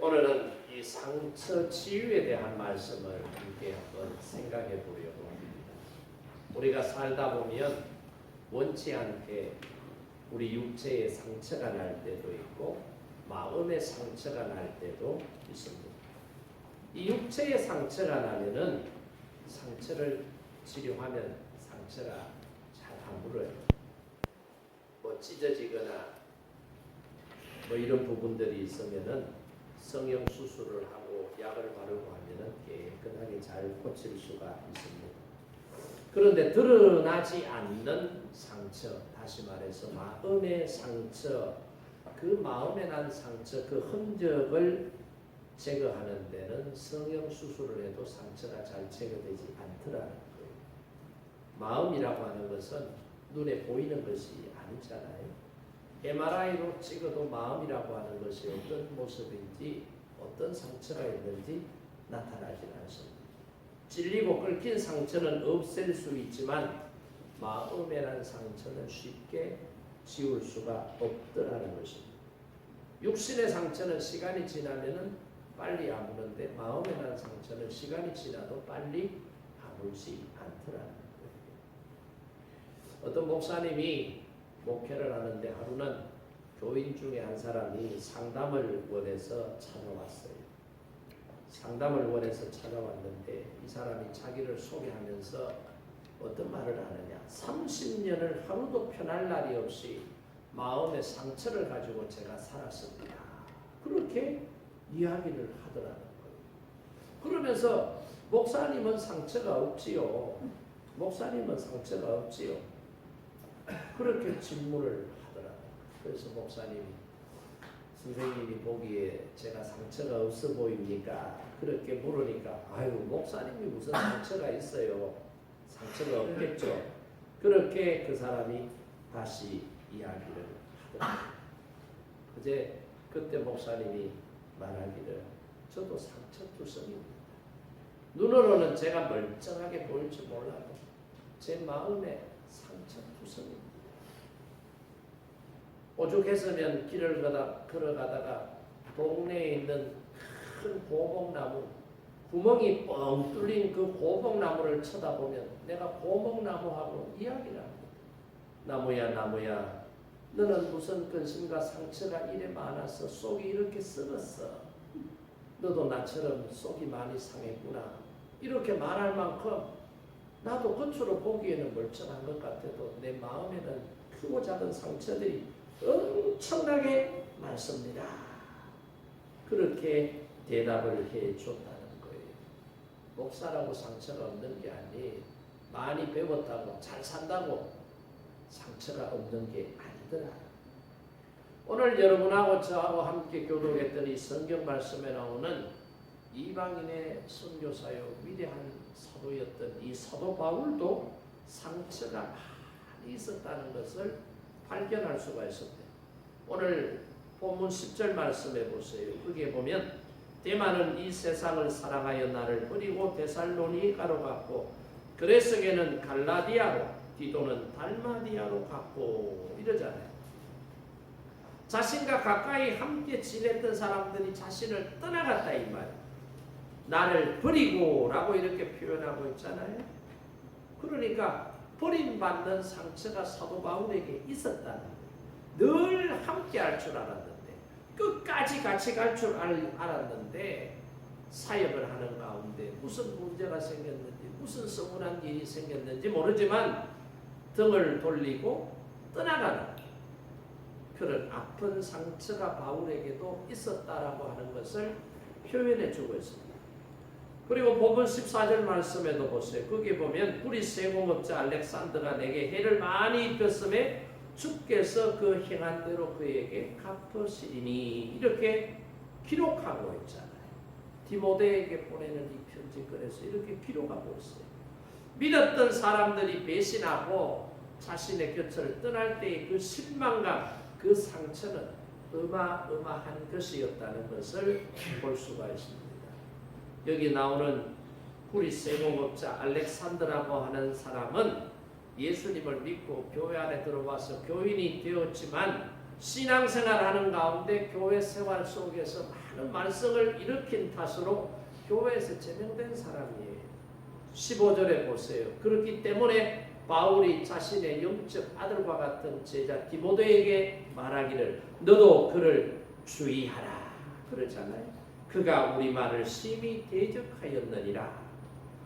오늘은 이 상처 치유에 대한 말씀을 함께 한번 생각해 보려고 합니다. 우리가 살다 보면 원치 않게 우리 육체의 상처가 날 때도 있고 마음의 상처가 날 때도 있습니다. 이 육체의 상처가 나면은 상처를 치료하면 상처가 잘 안 물어요. 뭐 찢어지거나 뭐 이런 부분들이 있으면은 성형 수술을 하고 약을 바르고 하면은 깨끗하게 잘 고칠 수가 있습니다. 그런데 드러나지 않는 상처, 다시 말해서 마음의 상처, 그 마음에 난 상처, 그 흔적을 제거하는 데는 성형 수술을 해도 상처가 잘 제거되지 않더라는 거예요. 마음이라고 하는 것은 눈에 보이는 것이 아니잖아요. MRI로 찍어도 마음이라고 하는 것이 어떤 모습인지 어떤 상처가 있는지 나타나지 않습니다. 찔리고 끓긴 상처는 없앨 수 있지만 마음에 난 상처는 쉽게 지울 수가 없더라는 것입니다. 육신의 상처는 시간이 지나면은 빨리 아무는데 마음에 난 상처는 시간이 지나도 빨리 아물지 않더라는 거예요. 어떤 목사님이 목회를 하는데 하루는 교인 중에 한 사람이 상담을 원해서 찾아왔어요. 상담을 원해서 찾아왔는데 이 사람이 자기를 소개하면서 어떤 말을 하느냐. 30년을 하루도 편할 날이 없이 마음의 상처를 가지고 제가 살았습니다. 그렇게 이야기를 하더라는 거예요. 그러면서 목사님은 상처가 없지요. 목사님은 상처가 없지요. 그렇게 질문을 하더라고요. 그래서 목사님이 선생님이 보기에 제가 상처가 없어 보입니까? 그렇게 물으니까 아유 목사님이 무슨 상처가 있어요. 상처가 없겠죠. 그렇게 그 사람이 다시 이야기를 하더라고요. 그때 목사님이 말하기를 저도 상처투성입니다. 눈으로는 제가 멀쩡하게 보일 줄 몰라도 제 마음에 상처투성입니다. 오죽했으면 길을 걸어가다가 동네에 있는 큰 고목나무 구멍이 뻥 뚫린 그 고목나무를 쳐다보면 내가 고목나무하고 이야기를 합니다. 나무야 너는 무슨 근심과 상처가 이래 많아서 속이 이렇게 썩었어. 너도 나처럼 속이 많이 상했구나. 이렇게 말할 만큼 나도 겉으로 보기에는 멀쩡한 것 같아도 내 마음에는 크고 작은 상처들이 엄청나게 많습니다. 그렇게 대답을 해줬다는 거예요. 목사라고 상처가 없는 게 아니 많이 배웠다고 잘 산다고 상처가 없는 게 아니더라. 오늘 여러분하고 저하고 함께 교독했더니 성경 말씀에 나오는 이방인의 선교사요 위대한 사도였던 이 사도 바울도 상처가 많이 있었다는 것을 발견할 수가 있었대요. 오늘 본문 10절 말씀해 보세요. 거기에 보면 데마는 이 세상을 사랑하여 나를 버리고 데살로니가로 갔고 그레스게는 갈라디아로 디도는 달마디아로 갔고 이러잖아요. 자신과 가까이 함께 지냈던 사람들이 자신을 떠나갔다 이 말이에요. 나를 버리고 라고 이렇게 표현하고 있잖아요. 그러니까 버림받는 상처가 사도 바울에게 있었다는 거예요. 늘 함께 할 줄 알았는데 끝까지 같이 갈 줄 알았는데 사역을 하는 가운데 무슨 문제가 생겼는지 무슨 서운한 일이 생겼는지 모르지만 등을 돌리고 떠나가는 그런 아픈 상처가 바울에게도 있었다라고 하는 것을 표현해 주고 있습니다. 그리고 본문 14절 말씀에도 보세요. 거기에 보면 우리 세공업자 알렉산더가 내게 해를 많이 입혔음에 주께서 그 행한 대로 그에게 갚으시리니 이렇게 기록하고 있잖아요. 디모데에게 보내는 이 편지 그래서 이렇게 기록하고 있어요. 믿었던 사람들이 배신하고 자신의 곁을 떠날 때의 그 실망감, 그 상처는 어마어마한 것이었다는 것을 볼 수가 있습니다. 여기 나오는 구리 세공업자 알렉산더라고 하는 사람은 예수님을 믿고 교회 안에 들어와서 교인이 되었지만 신앙생활하는 가운데 교회 생활 속에서 많은 말썽을 일으킨 탓으로 교회에서 제명된 사람이에요. 15절에 보세요. 그렇기 때문에 바울이 자신의 영적 아들과 같은 제자 디모데에게 말하기를 너도 그를 주의하라 그러잖아요. 그가 우리 말을 심히 대적하였느니라.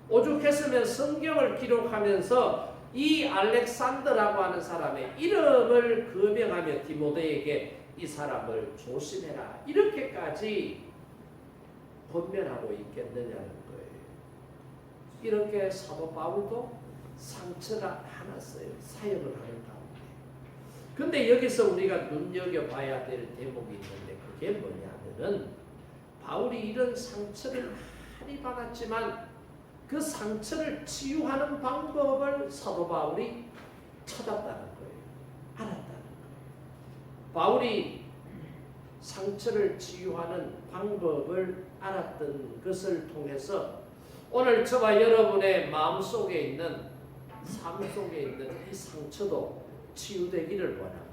오죽했으면 성경을 기록하면서 이 알렉산더라고 하는 사람의 이름을 거명하며 디모데에게 이 사람을 조심해라 이렇게까지 권면하고 있겠느냐는 거예요. 이렇게 사도 바울도 상처가 많았어요. 사역을 하는 가운데. 근데 여기서 우리가 눈여겨봐야 될 대목이 있는데 그게 뭐냐면은 바울이 이런 상처를 많이 받았지만 그 상처를 치유하는 방법을 사도 바울이 찾았다는 거예요. 알았다는 거예요. 바울이 상처를 치유하는 방법을 알았던 것을 통해서 오늘 저와 여러분의 마음속에 있는 삶 속에 있는 이 상처도 치유되기를 원합니다.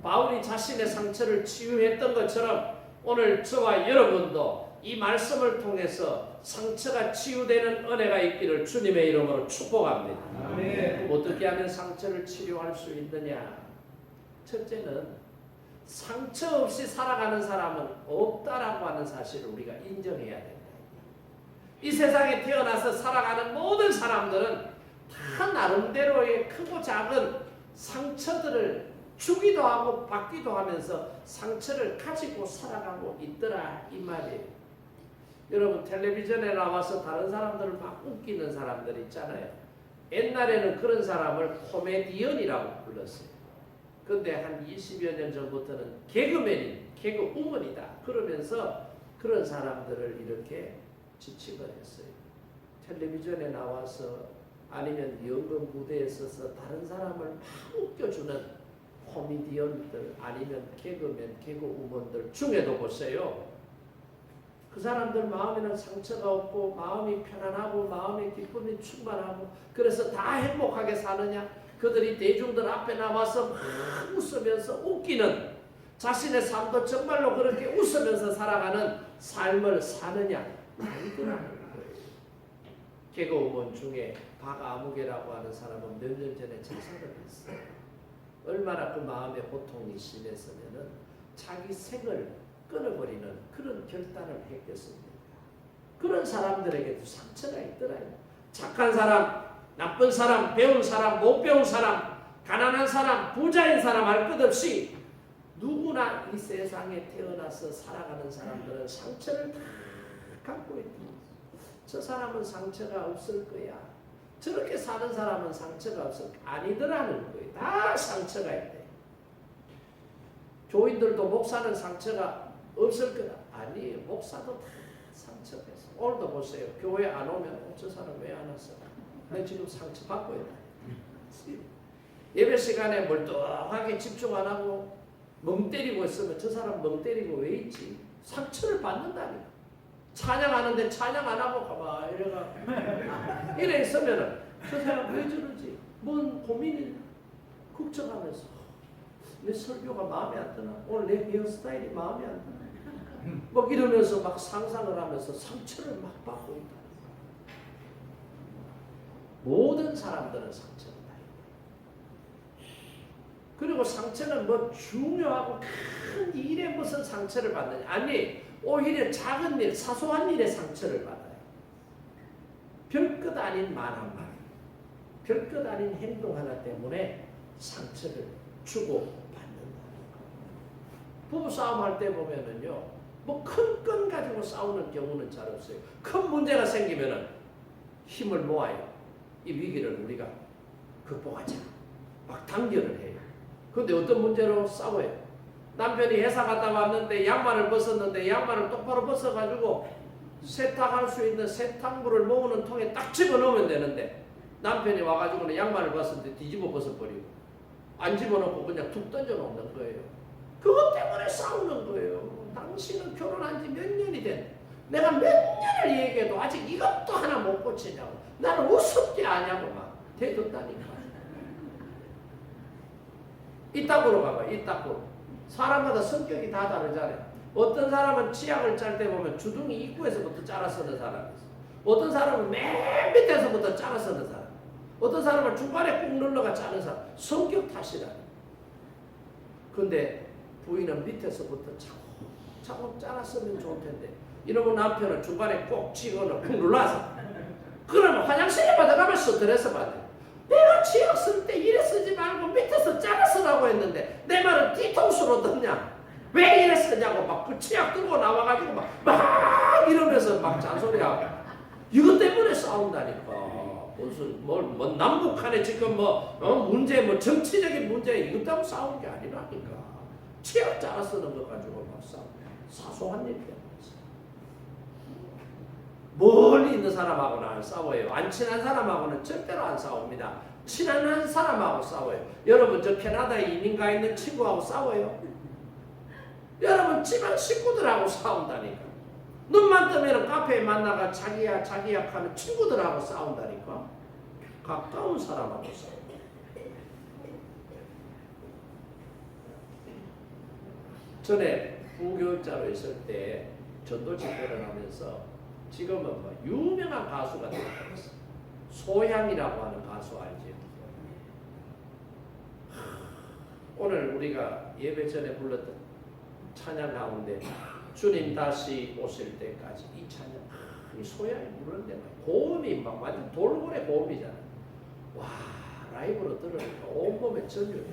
바울이 자신의 상처를 치유했던 것처럼 오늘 저와 여러분도 이 말씀을 통해서 상처가 치유되는 은혜가 있기를 주님의 이름으로 축복합니다. 아멘. 어떻게 하면 상처를 치료할 수 있느냐? 첫째는 상처 없이 살아가는 사람은 없다라고 하는 사실을 우리가 인정해야 된다. 이 세상에 태어나서 살아가는 모든 사람들은 다 나름대로의 크고 작은 상처들을 주기도 하고 받기도 하면서 상처를 가지고 살아가고 있더라 이 말이에요. 여러분 텔레비전에 나와서 다른 사람들을 막 웃기는 사람들 있잖아요. 옛날에는 그런 사람을 코미디언이라고 불렀어요. 근데 한 20여 년 전부터는 개그맨이, 개그우먼이다 그러면서 그런 사람들을 이렇게 지칭을 했어요. 텔레비전에 나와서 아니면 연극 무대에 서서 다른 사람을 막 웃겨주는 코미디언들 아니면 개그맨, 개그우먼들 중에도 보세요. 그 사람들 마음에는 상처가 없고 마음이 편안하고 마음의 기쁨이 충만하고 그래서 다 행복하게 사느냐? 그들이 대중들 앞에 나와서 막 웃으면서 웃기는 자신의 삶도 정말로 그렇게 웃으면서 살아가는 삶을 사느냐? 아니더라는 거예요. 개그우먼 중에 박아무개라고 하는 사람은 몇 년 전에 자살을 했어요. 얼마나 그 마음의 고통이 심했으면은 자기 생을 끊어버리는 그런 결단을 했겠습니까? 그런 사람들에게도 상처가 있더라요. 착한 사람, 나쁜 사람, 배운 사람, 못 배운 사람, 가난한 사람, 부자인 사람 할 것 없이 누구나 이 세상에 태어나서 살아가는 사람들은 상처를 다 갖고 있다. 저 사람은 상처가 없을 거야. 저렇게 사는 사람은 상처가 없을 거야. 아니더라는 거예요. 다 상처가 있대. 교인들도 목사는 상처가 없을 거다. 아니에요. 목사도 다 상처가 있어. 오늘도 보세요. 교회 안 오면 저 사람 왜 안 왔어? 내 지금 상처 받고 있다. 예배 시간에 멀뚱하게 집중 안 하고 멍 때리고 있으면 저 사람 멍 때리고 왜 있지? 상처를 받는다니까. 찬양하는데 찬양 안 하고 가만히 이래가 이래 있으면은 저 사람 왜 저러지? 뭔 고민이 걱정하면서 내 설교가 마음에 안 드나? 오늘 내 헤어스타일이 마음에 안 드나? 막 이러면서 막 상상을 하면서 상처를 막 받고 있다. 모든 사람들은 상처를 다 있다. 그리고 상처는 뭐 중요하고 큰 일에 무슨 상처를 받느냐? 아니, 오히려 작은 일, 사소한 일에 상처를 받아요. 별것 아닌 말 한마디, 별것 아닌 행동 하나 때문에 상처를 주고 받는다는 거예요. 부부싸움 할 때 보면은요, 뭐 큰 건 가지고 싸우는 경우는 잘 없어요. 큰 문제가 생기면은 힘을 모아요. 이 위기를 우리가 극복하자. 막 단결을 해요. 근데 어떤 문제로 싸워요? 남편이 회사 갔다 왔는데 양말을 벗었는데 양말을 똑바로 벗어가지고 세탁할 수 있는 세탁물을 모으는 통에 딱 집어넣으면 되는데 남편이 와가지고는 양말을 벗었는데 뒤집어 벗어버리고 안 집어넣고 그냥 툭 던져놓는 거예요. 그것 때문에 싸우는 거예요. 당신은 결혼한 지 몇 년이 됐는데 내가 몇 년을 얘기해도 아직 이것도 하나 못 고치냐고. 나는 우습게 아냐고 막 대줬다니까. 이따구로 가봐. 이따구로. 사람마다 성격이 다 다르잖아요. 어떤 사람은 치약을 짤 때 보면 주둥이 입구에서부터 잘라 쓰는 사람이 있어. 어떤 사람은 맨 밑에서부터 잘라 쓰는 사람. 어떤 사람은 중간에 꾹 눌러가 자는 사람. 성격 탓이라. 근데 부인은 밑에서부터 차곡차곡 잘라 쓰면 좋을 텐데 이러면 남편은 중간에 꼭 치거나 꾹 눌러서 그러면 화장실에 받아가면 스트레스 받아. 내가 치약 쓸 때 이래 쓰지 말고 밑에서 잘라 쓰라고 했는데 내 말은 뒤통수로 듣냐? 왜 이래 쓰냐고 막 그 치약 들고 나와가지고 막 이러면서 막 잔소리하고 이것 때문에 싸운다니까. 무슨 뭐 남북한에 지금 문제 정치적인 문제 이것 때문에 싸우는 게 아니라니까. 치약 잘라 쓰는 것 가지고 막 싸우. 사소한 일 때문에. 멀리 있는 사람하고는 안 싸워요. 안 친한 사람하고는 절대로 안 싸웁니다. 친한 사람하고 싸워요. 여러분 저 캐나다에 이민 가 있는 친구하고 싸워요. 여러분 집안 식구들하고 싸운다니까. 눈만 뜨면 카페에 만나가 자기야 하는 친구들하고 싸운다니까. 가까운 사람하고 싸워. 전에 부교육자로 있을 때 전도 집회를 하면서 지금은 뭐 유명한 가수가 되어버렸어. 소향이라고 하는 가수 알지? 오늘 우리가 예배 전에 불렀던 찬양 가운데 주님 다시 오실 때까지 이 찬양 이 소향이 부르는데 고음이 막 완전 돌고래 고음이잖아. 와 라이브로 들으니까 온몸에 전율이.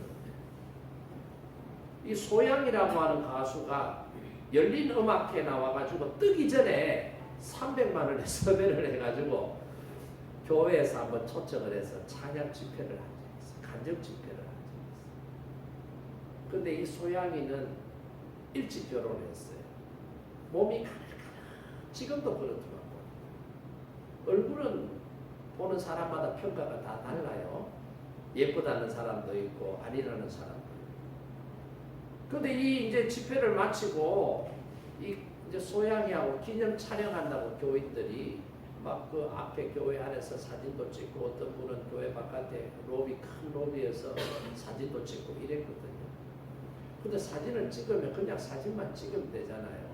이 소향이라고 하는 가수가 열린 음악회에 나와가지고 뜨기 전에 300만 원에 섭외를 해가지고 교회에서 한번 초청을 해서 찬양 집회를 하자 했어. 간증 집회를 하자 했어. 근데 이 소양이는 일찍 결혼했어요. 몸이 지금도 그렇더라고요. 얼굴은 보는 사람마다 평가가 다 달라요. 예쁘다는 사람도 있고 아니라는 사람도 있고. 근데 이 이제 집회를 마치고 이제 소양이하고 기념 촬영한다고 교인들이 막 그 앞에 교회 안에서 사진도 찍고 어떤 분은 교회 바깥에 큰 로비에서 사진도 찍고 이랬거든요. 근데 사진을 찍으면 그냥 사진만 찍으면 되잖아요.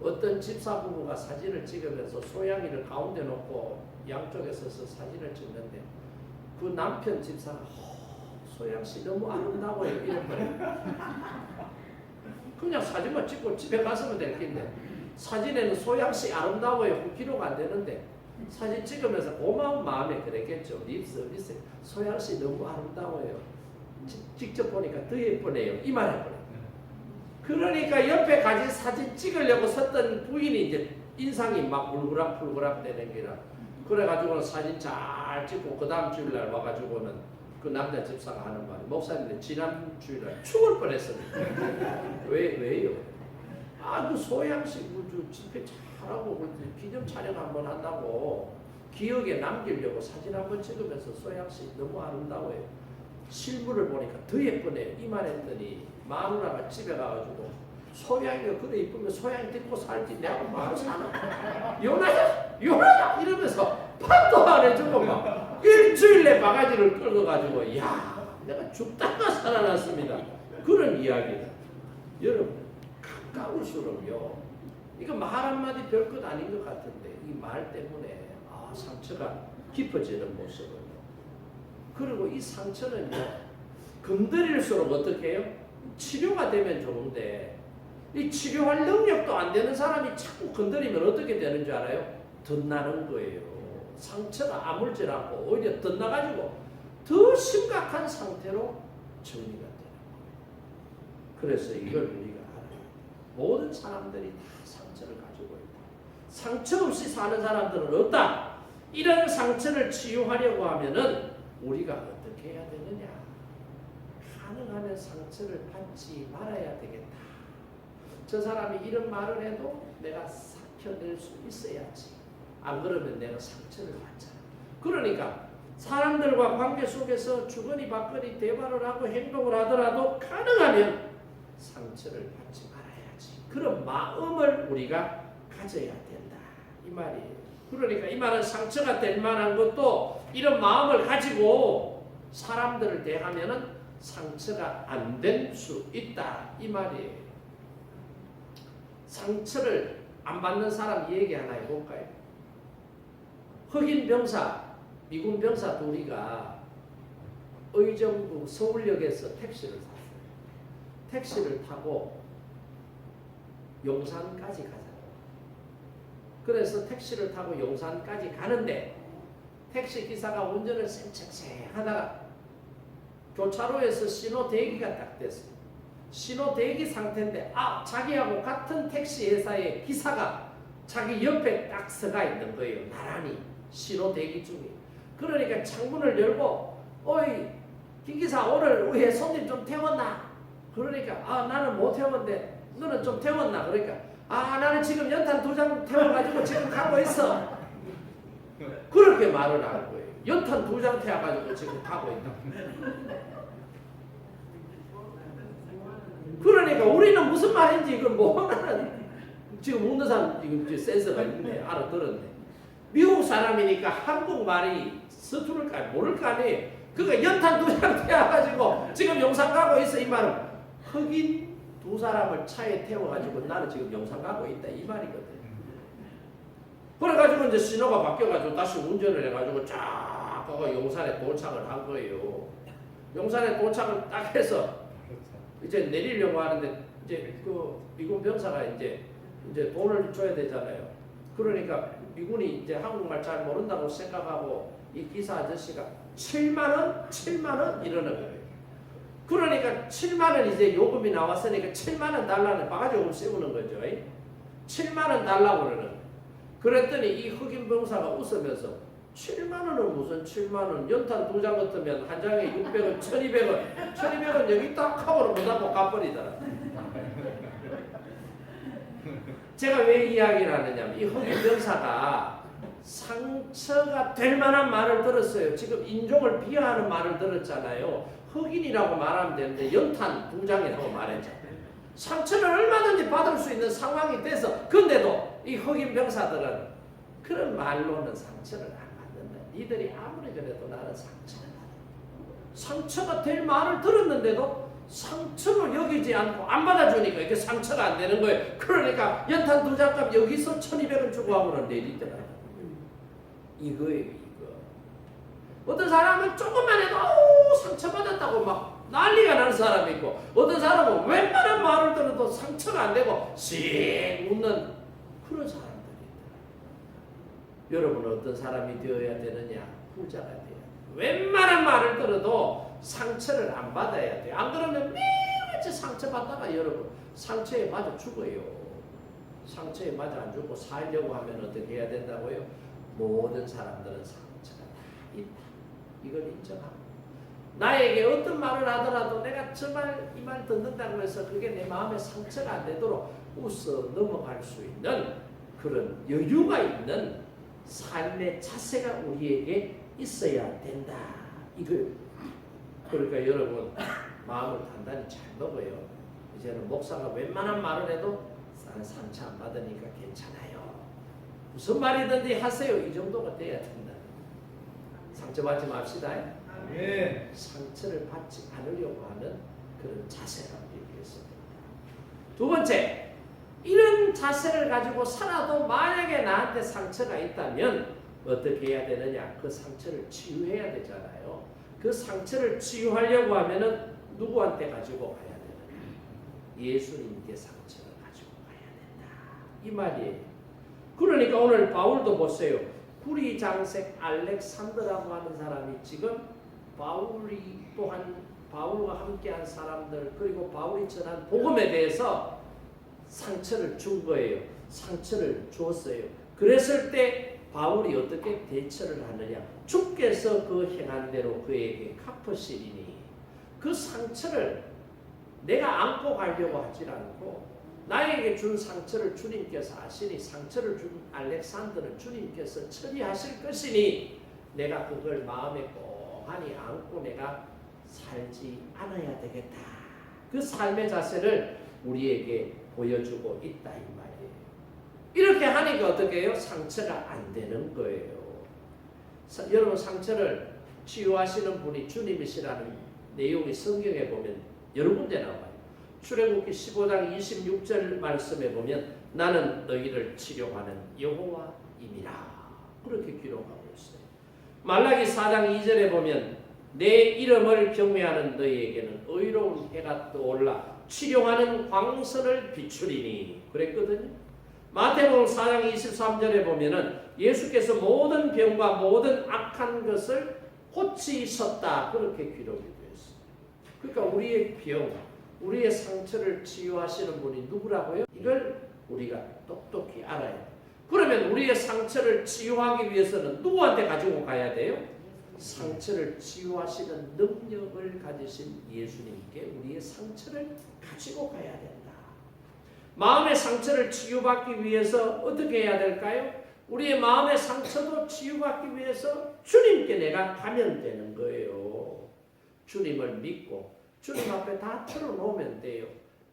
어떤 집사 부부가 사진을 찍으면서 소양이를 가운데 놓고 양쪽에 서서 사진을 찍는데 그 남편 집사가 소양씨 너무 아름다워요 이랬거든요. 그냥 사진만 찍고 집에 갔으면 될 텐데 사진에는 소양씨 아름다워요 기록 안 되는데 사진 찍으면서 고마운 마음에 그랬겠죠. 립서비스 소양씨 너무 아름다워요. 직접 보니까 더 예쁘네요. 이 말 해버려요. 그러니까 옆에 가지 사진 찍으려고 섰던 부인이 이제 인상이 막 울그락불그락 되는 게라 그래가지고는 사진 잘 찍고 그 다음 주일날 와가지고는 그 남자 집사가 하는 말이 목사님들 지난 주일날 죽을 뻔했습니다. 왜요? 그 소양식 집회 잘하고 기념 촬영 한번 한다고 기억에 남기려고 사진 한번 찍으면서 소양식 너무 아름다워요. 실물을 보니까 더 예쁘네요. 이 말 했더니 마누라가 집에 가가지고 소양이가 그래 이쁘면 소양이 듣고 살지 내가 마누라 사나? 요나야 이러면서 판도 안 해주고 막 일주일 내 바가지를 끌어가지고 야 내가 죽다가 살아났습니다. 그런 이야기다. 여러분 가까울수록요 이거 말 한마디 별것 아닌 것 같은데 이 말 때문에 상처가 깊어지는 모습을. 그리고 이 상처는요 건드릴수록 어떻게 해요? 치료가 되면 좋은데 이 치료할 능력도 안 되는 사람이 자꾸 건드리면 어떻게 되는 줄 알아요? 덧나는 거예요. 상처가 아물질 않고 오히려 덧나가지고 더 심각한 상태로 정리가 되는 거예요. 그래서 이걸 우리가 알아요. 모든 사람들이 다 상처를 가지고 있다. 상처 없이 사는 사람들은 없다. 이런 상처를 치유하려고 하면은 우리가 어떻게 해야 되느냐? 가능하면 상처를 받지 말아야 되겠다. 저 사람이 이런 말을 해도 내가 삭혀낼 수 있어야지. 안 그러면 내가 상처를 받잖아. 그러니까 사람들과 관계 속에서 주거니 받거니 대화를 하고 행동을 하더라도 가능하면 상처를 받지 말아야지. 그런 마음을 우리가 가져야 된다. 이 말이에요. 그러니까 이 말은 상처가 될 만한 것도 이런 마음을 가지고 사람들을 대하면은 상처가 안 될 수 있다 이 말이에요. 상처를 안 받는 사람 얘기 하나 해볼까요? 흑인 병사, 미군 병사 둘이가 의정부 서울역에서 택시를 탔어요. 택시를 타고 용산까지 가자고. 그래서 택시를 타고 용산까지 가는데 택시 기사가 운전을 쌩쌩쌩 하다가 교차로에서 신호 대기가 딱 됐어요. 신호 대기 상태인데 자기하고 같은 택시 회사의 기사가 자기 옆에 딱 서가 있는 거예요. 나란히 신호 대기 중에. 그러니까 창문을 열고 어이 기기사 오늘 왜 손님 좀 태웠나? 그러니까 나는 못 태웠는데 너는 좀 태웠나? 그러니까 나는 지금 연탄 2장 태워가지고 지금 가고 있어. 그렇게 말을 하는 거예요. 연탄 2장 태워가지고 지금 가고 있다. 그러니까 우리는 무슨 말인지 이걸 뭐하는 지금 묻는 사람 지금 센서가 있네. 알아들었네. 미국 사람이니까 한국말이 서투를까 모를 거 아니에요. 그러니까 연탄 2장 태워가지고 지금 용산 가고 있어. 이 말은 흑인 2사람을 차에 태워가지고 나는 지금 용산 가고 있다 이 말이거든. 그래가지고 이제 신호가 바뀌어가지고 다시 운전을 해가지고 쫙 가고 용산에 도착을 한 거예요. 용산에 도착을 딱 해서 이제 내리려고 하는데 이제 그 미군 병사가 이제 돈을 줘야 되잖아요. 그러니까 미군이 이제 한국말 잘 모른다고 생각하고 이 기사 아저씨가 7만 원 이러는 거예요. 그러니까 7만 원 이제 요금이 나왔으니까 7만 원 달라는 바가지 요금 세우는 거죠. 7만 원 달라고 그러는. 그랬더니 이 흑인 병사가 웃으면서 7만 원은 무슨 7만 원? 연탄 2장 같으면 한 장에 600원, 1200원, 1200원 여기 딱 하고 못 하고 가버리더라. 제가 왜 이야기를 하느냐면 이 흑인 병사가 상처가 될 만한 말을 들었어요. 지금 인종을 비하하는 말을 들었잖아요. 흑인이라고 말하면 되는데 연탄 2장이라고 말했잖아요. 상처를 얼마든지 받을 수 있는 상황이 돼서 근데도 이 흑인 병사들은 그런 말로는 상처를 안 받는다. 니들이 아무리 그래도 나는 상처가 될 말을 들었는데도 상처로 여기지 않고 안 받아주니까 이게 상처가 안 되는 거예요. 그러니까 연탄 2장값 여기서 1200원 주고 하고는 내리더라. 이거예요, 이거. 어떤 사람은 조금만 해도 상처받았다고 막 난리가 나는 사람이 있고 어떤 사람은 웬만한 말을 들어도 상처가 안 되고 씩 웃는 그런 사람들이 있다. 여러분은 어떤 사람이 되어야 되느냐? 부자가 돼야 돼. 웬만한 말을 들어도 상처를 안 받아야 돼. 안 그러면 매일같이 상처받다가 여러분 상처에 맞아 죽어요. 상처에 맞아 안 죽고 살려고 하면 어떻게 해야 된다고요? 모든 사람들은 상처가 다 있다. 이걸 인정하고 나에게 어떤 말을 하더라도 내가 정말 이 말 듣는다고 해서 그게 내 마음에 상처가 안 되도록 웃어 넘어갈 수 있는 그런 여유가 있는 삶의 자세가 우리에게 있어야 된다. 이걸 그러니까 여러분 마음을 단단히 잘 먹어요. 이제는 목사가 웬만한 말을 해도 상처 안 받으니까 괜찮아요. 무슨 말이든지 하세요. 이 정도가 돼야 된다. 상처받지 맙시다. 네. 상처를 받지 않으려고 하는 그런 자세가 우리에게 있습니다. 두 번째, 이런 자세를 가지고 살아도 만약에 나한테 상처가 있다면 어떻게 해야 되느냐? 그 상처를 치유해야 되잖아요. 그 상처를 치유하려고 하면은 누구한테 가지고 가야 되느냐? 예수님께 상처를 가지고 가야 된다. 이 말이에요. 그러니까 오늘 바울도 보세요. 구리장색 알렉산더라고 하는 사람이 지금 바울이 또한 바울과 함께한 사람들 그리고 바울이 전한 복음에 대해서 상처를 준 거예요. 상처를 주었어요. 그랬을 때 바울이 어떻게 대처를 하느냐? 주께서 그 행한 대로 그에게 갚으시리니 그 상처를 내가 안고 가려고 하지 않고 나에게 준 상처를 주님께서 아시니 상처를 준 알렉산더는 주님께서 처리하실 것이니 내가 그걸 마음에 고하니 안고 내가 살지 않아야 되겠다. 그 삶의 자세를 우리에게 보여주고 있다 이 말이에요. 이렇게 하니까 어떻게 해요? 상처가 안 되는 거예요. 여러분 상처를 치유하시는 분이 주님이시라는 내용이 성경에 보면 여러 군데 나와요. 출애굽기 15장 26절 말씀에 보면 나는 너희를 치료하는 여호와임이라 그렇게 기록하고 있어요. 말라기 4장 2절에 보면 내 이름을 경외하는 너희에게는 의로운 해가 떠올라 치료하는 광선을 비추리니 그랬거든요. 마태복음 4장 23절에 보면은 예수께서 모든 병과 모든 악한 것을 고치셨다 그렇게 기록이 되어 있어요. 그러니까 우리의 병, 우리의 상처를 치유하시는 분이 누구라고요? 이걸 우리가 똑똑히 알아야 돼요. 그러면 우리의 상처를 치유하기 위해서는 누구한테 가지고 가야 돼요? 상처를 치유하시는 능력을 가지신 예수님께 우리의 상처를 가지고 가야 된다. 마음의 상처를 치유받기 위해서 어떻게 해야 될까요? 우리의 마음의 상처도 치유받기 위해서 주님께 내가 가면 되는 거예요. 주님을 믿고 주님 앞에 다 털어놓으면 돼요.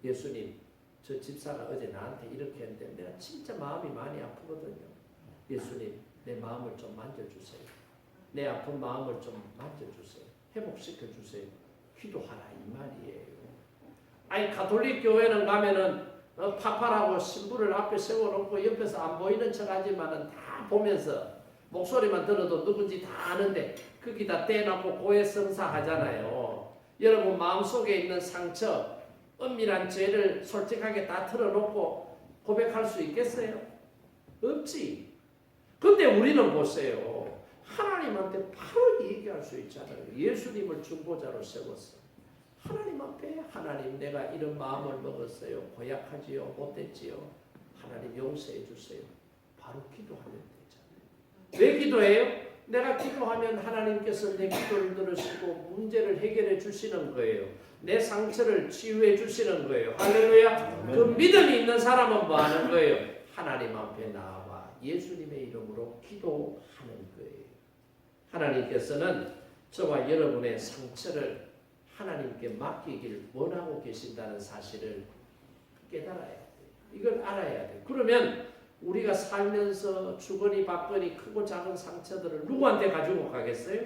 예수님, 저 집사가 어제 나한테 이렇게 했는데 내가 진짜 마음이 많이 아프거든요. 예수님, 내 마음을 좀 만져주세요. 내 아픈 마음을 좀 만져주세요. 회복시켜주세요. 기도하라 이 말이에요. 아니 가톨릭 교회는 가면은 파파라고 신부를 앞에 세워놓고 옆에서 안 보이는 척하지만은 다 보면서 목소리만 들어도 누군지 다 아는데 거기다 떼놓고 고해성사 하잖아요. 여러분 마음속에 있는 상처, 은밀한 죄를 솔직하게 다 털어놓고 고백할 수 있겠어요? 없지. 근데 우리는 보세요. 하나님한테 바로 얘기할 수 있잖아요. 예수님을 중보자로 세웠어. 하나님 앞에 하나님 내가 이런 마음을 먹었어요. 고약하지요. 못됐지요. 하나님 용서해 주세요. 바로 기도하면 되잖아요. 왜 기도해요? 내가 기도하면 하나님께서 내 기도를 들으시고 문제를 해결해 주시는 거예요. 내 상처를 치유해 주시는 거예요. 할렐루야. 그 믿음이 있는 사람은 뭐 하는 거예요? 하나님 앞에 나와 예수님의 이름으로 기도하는 거예요. 하나님께서는 저와 여러분의 상처를 하나님께 맡기길 원하고 계신다는 사실을 깨달아야 돼요. 이걸 알아야 돼요. 그러면 우리가 살면서 주거니 받거니 크고 작은 상처들을 누구한테 가지고 가겠어요?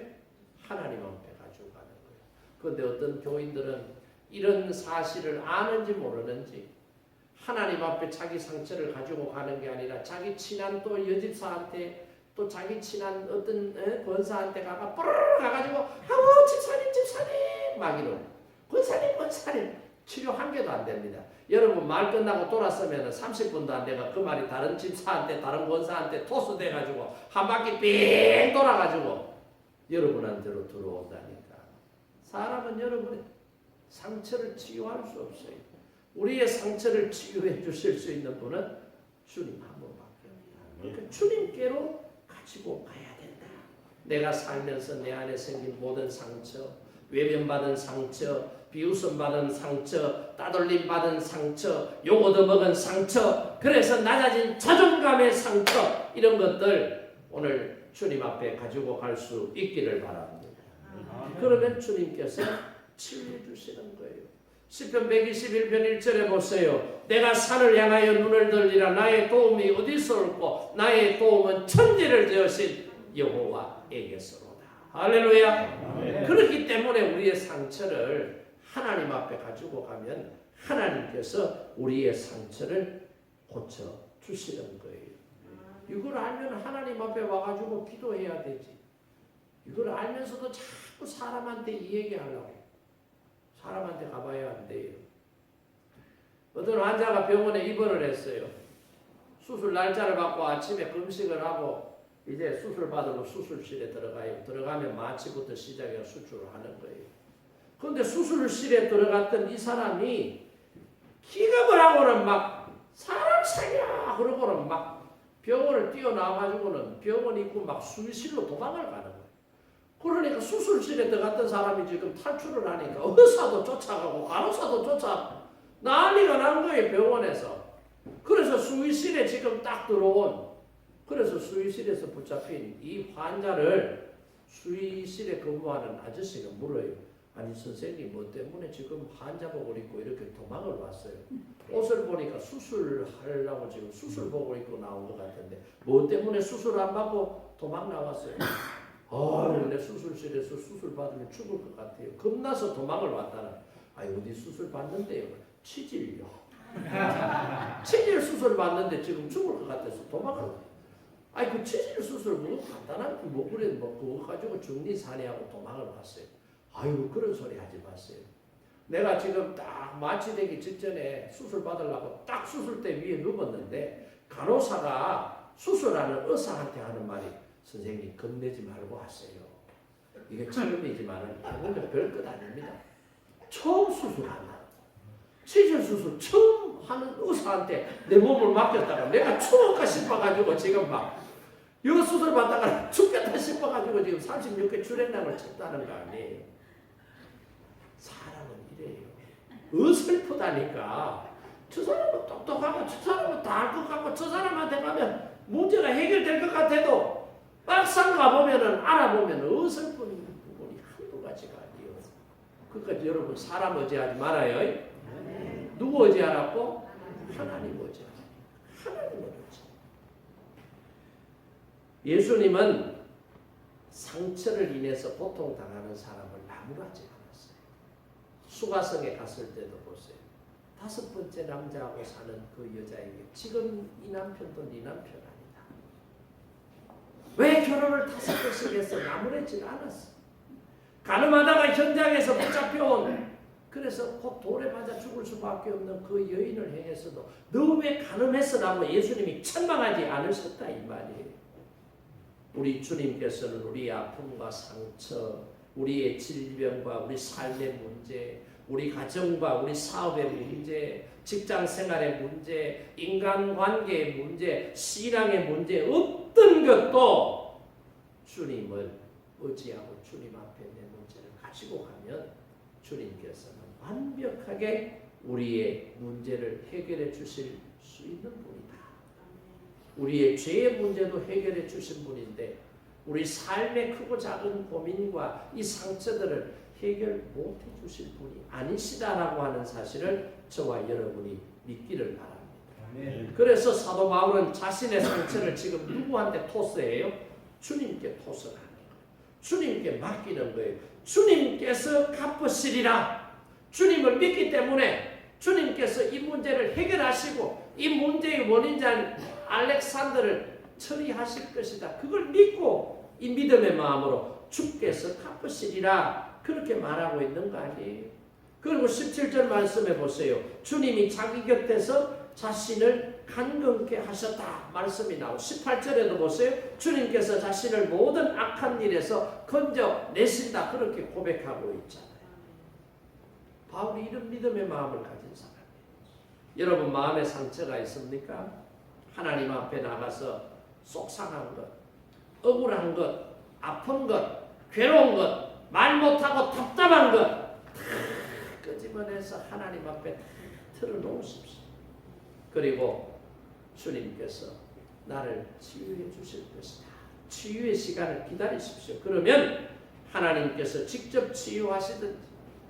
하나님 앞에 가지고 가는 거예요. 그런데 어떤 교인들은 이런 사실을 아는지 모르는지 하나님 앞에 자기 상처를 가지고 가는 게 아니라 자기 친한 또 여집사한테 또 자기 친한 어떤 권사한테 가가지고 집사님 막 이러고 권사님 치료 한 개도 안 됩니다. 여러분 말 끝나고 돌았으면 30분도 안 돼가 그 말이 다른 집사한테 다른 권사한테 토스돼가지고 한 바퀴 삥 돌아가지고 여러분한테로 들어온다니까. 사람은 여러분의 상처를 치유할 수 없어요. 우리의 상처를 치유해 주실 수 있는 분은 주님 한 분밖에 없다. 그러니까 주님께로 가지고 가야 된다. 내가 살면서 내 안에 생긴 모든 상처, 외면받은 상처, 비웃음받은 상처, 따돌림 받은 상처, 욕 얻어먹은 상처, 그래서 낮아진 자존감의 상처, 이런 것들 오늘 주님 앞에 가지고 갈 수 있기를 바랍니다. 그러면 주님께서 치유해 주시는 거예요. 시편 121편 1절에 보세요. 내가 산을 향하여 눈을 들리라. 나의 도움이 어디서 올고 나의 도움은 천지를 지으신 여호와에게서로다. 할렐루야. 그렇기 때문에 우리의 상처를 하나님 앞에 가지고 가면 하나님께서 우리의 상처를 고쳐 주시는 거예요. 이걸 알면 하나님 앞에 와가지고 기도해야 되지. 이걸 알면서도 자꾸 사람한테 이 얘기하려고. 사람한테 가봐야 안 돼요. 어떤 환자가 병원에 입원을 했어요. 수술 날짜를 받고 아침에 금식을 하고 이제 수술 받으러 수술실에 들어가요. 들어가면 마취부터 시작해서 수술을 하는 거예요. 그런데 수술실에 들어갔던 이 사람이 기겁을 하고는 막 사람 살려 그러고는 막 병원을 뛰어나와가지고는 병원 입구 막 수술실로 도망을 가는 거예요. 그러니까 수술실에 들어갔던 사람이 지금 탈출을 하니까 의사도 쫓아가고 간호사도 쫓아가고 난리가 난 거예요. 병원에서. 그래서 수의실에 지금 딱 들어온, 그래서 수의실에서 붙잡힌 이 환자를 수의실에 근무하는 아저씨가 물어요. 아니 선생님 뭐 때문에 지금 환자복을 입고 이렇게 도망을 왔어요? 옷을 보니까 수술하려고 지금 수술복을 입고 나온 것 같은데 뭐 때문에 수술 안 받고 도망 나왔어요? 내 수술실에서 수술 받으면 죽을 것 같아요. 겁나서 도망을 왔다는. 어디 수술 받는데요? 치질요. 치질 수술 받는데 지금 죽을 것 같아서 도망을 왔어요. 그 치질 수술 뭐 간단한 그거 가지고 정리사내하고 도망을 왔어요. 그런 소리 하지 마세요. 내가 지금 딱 마취되기 직전에 수술 받으려고 딱 수술대 위에 누웠는데 간호사가 수술하는 의사한테 하는 말이 선생님 겁내지 말고 하세요. 이게 처음이지만은 이건 별것 아닙니다. 처음 수술한다. 치질 수술 처음 하는 의사한테 내 몸을 맡겼다가 내가 죽을까 싶어가지고 지금 막 이 수술 받다가 죽겠다 싶어가지고 지금 36개 출혈량을 쳤다는 거 아니에요. 사람은 이래요. 어설프다니까. 저 사람은 똑똑하고 저 사람은 다 알 것 같고 저 사람한테 가면 문제가 해결될 것 같아도 막상 가보면은 알아보면 어설픈 부분이 한두 가지가 아니에요. 그러니까 여러분 사람 의지하지 말아요. 누구 의지하라고? 하나님 의지하라. 하나님 의지. 예수님은 상처를 인해서 고통당하는 사람을 나무라지 않았어요. 수가성에 갔을 때도 보세요. 5번째 남자하고 사는 그 여자에게 지금 이 남편도 네 남편 아니다. 왜 결혼을 5번씩 해서 나무라지 않았어? 가늠하다가 현장에서 붙잡혀온 그래서 곧 돌에 맞아 죽을 수밖에 없는 그 여인을 향해서도 너 왜 가늠했어라고 예수님이 책망하지 않으셨다 이 말이에요. 우리 주님께서는 우리의 아픔과 상처, 우리의 질병과 우리 삶의 문제, 우리 가정과 우리 사업의 문제, 직장 생활의 문제, 인간관계의 문제, 신앙의 문제 어떤 것도 주님을 의지하고 주님 앞에 내 문제를 가지고 가면 주님께서는 완벽하게 우리의 문제를 해결해 주실 수 있는 분이다. 우리의 죄의 문제도 해결해 주신 분인데 우리 삶의 크고 작은 고민과 이 상처들을 해결 못해 주실 분이 아니시다라고 하는 사실을 저와 여러분이 믿기를 바랍니다. 그래서 사도 바울은 자신의 상처를 지금 누구한테 토스해요? 주님께 토스하는 거예요. 주님께 맡기는 거예요. 주님께서 갚으시리라. 주님을 믿기 때문에 주님께서 이 문제를 해결하시고 이 문제의 원인자인 알렉산더를 처리하실 것이다. 그걸 믿고 이 믿음의 마음으로 주께서 갚으시리라 그렇게 말하고 있는 거 아니에요. 그리고 17절 말씀해 보세요. 주님이 자기 곁에서 자신을 간근케 하셨다 말씀이 나오고 18절에도 보세요. 주님께서 자신을 모든 악한 일에서 건져내신다 그렇게 고백하고 있잖아요. 바울이 이런 믿음의 마음을 가진 사람이에요. 여러분 마음에 상처가 있습니까? 하나님 앞에 나가서 속상한 것, 억울한 것, 아픈 것, 괴로운 것, 말 못하고 답답한 것 다 끄집어내서 하나님 앞에 털어놓으십시오. 그리고 주님께서 나를 치유해 주실 것이다. 치유의 시간을 기다리십시오. 그러면 하나님께서 직접 치유하시든지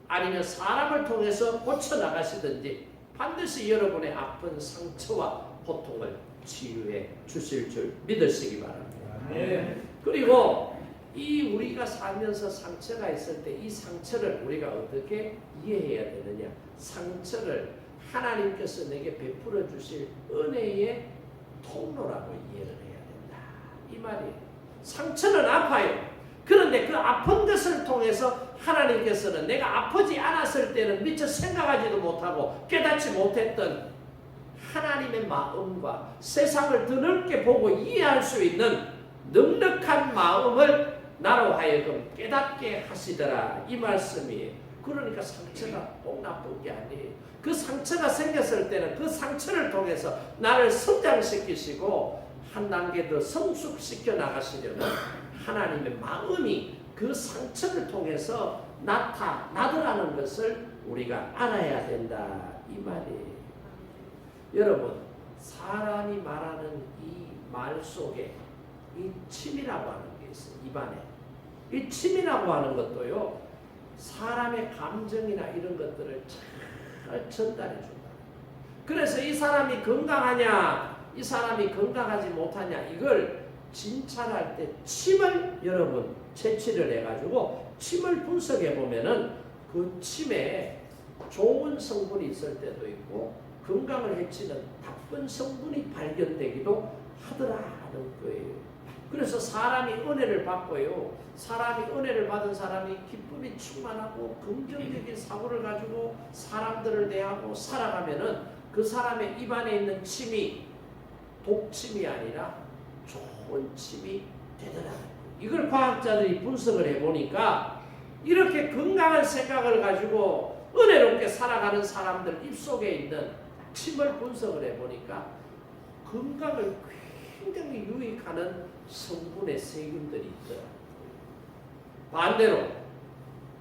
아니면 사람을 통해서 고쳐나가시든지 반드시 여러분의 아픈 상처와 고통을 치유해 주실 줄 믿으시기 바랍니다. 그리고 이 우리가 살면서 상처가 있을 때 이 상처를 우리가 어떻게 이해해야 되느냐? 상처를 하나님께서 내게 베풀어 주실 은혜의 통로라고 이해를 해야 된다. 이 말이에요. 상처는 아파요. 그런데 그 아픈 것을 통해서 하나님께서는 내가 아프지 않았을 때는 미처 생각하지도 못하고 깨닫지 못했던 하나님의 마음과 세상을 더 넓게 보고 이해할 수 있는 넉넉한 마음을 나로 하여금 깨닫게 하시더라 이 말씀이에요. 그러니까 상처가 꼭 나쁜 게 아니에요. 그 상처가 생겼을 때는 그 상처를 통해서 나를 성장시키시고 한 단계 더 성숙시켜 나가시려는 하나님의 마음이 그 상처를 통해서 나타나더라는 것을 우리가 알아야 된다 이 말이에요. 여러분 사람이 말하는 이 말 속에 이 침이라고 하는 게 있어요. 입안에 이 침이라고 하는 것도요 사람의 감정이나 이런 것들을 잘 전달해 준다. 그래서 이 사람이 건강하냐 이 사람이 건강하지 못하냐 이걸 진찰할 때 침을 여러분 채취를 해가지고 침을 분석해 보면은 그 침에 좋은 성분이 있을 때도 있고 건강을 해치는 나쁜 성분이 발견되기도 하더라는 거예요. 그래서 사람이 은혜를 받고요. 사람이 은혜를 받은 사람이 기쁨이 충만하고 긍정적인 사고를 가지고 사람들을 대하고 살아가면은 그 사람의 입안에 있는 침이 독침이 아니라 좋은 침이 되더라고요. 이걸 과학자들이 분석을 해보니까 이렇게 건강한 생각을 가지고 은혜롭게 살아가는 사람들 입속에 있는 침을 분석을 해보니까 건강을 굉장히 유익하는 성분의 세균들이 있더라고요. 반대로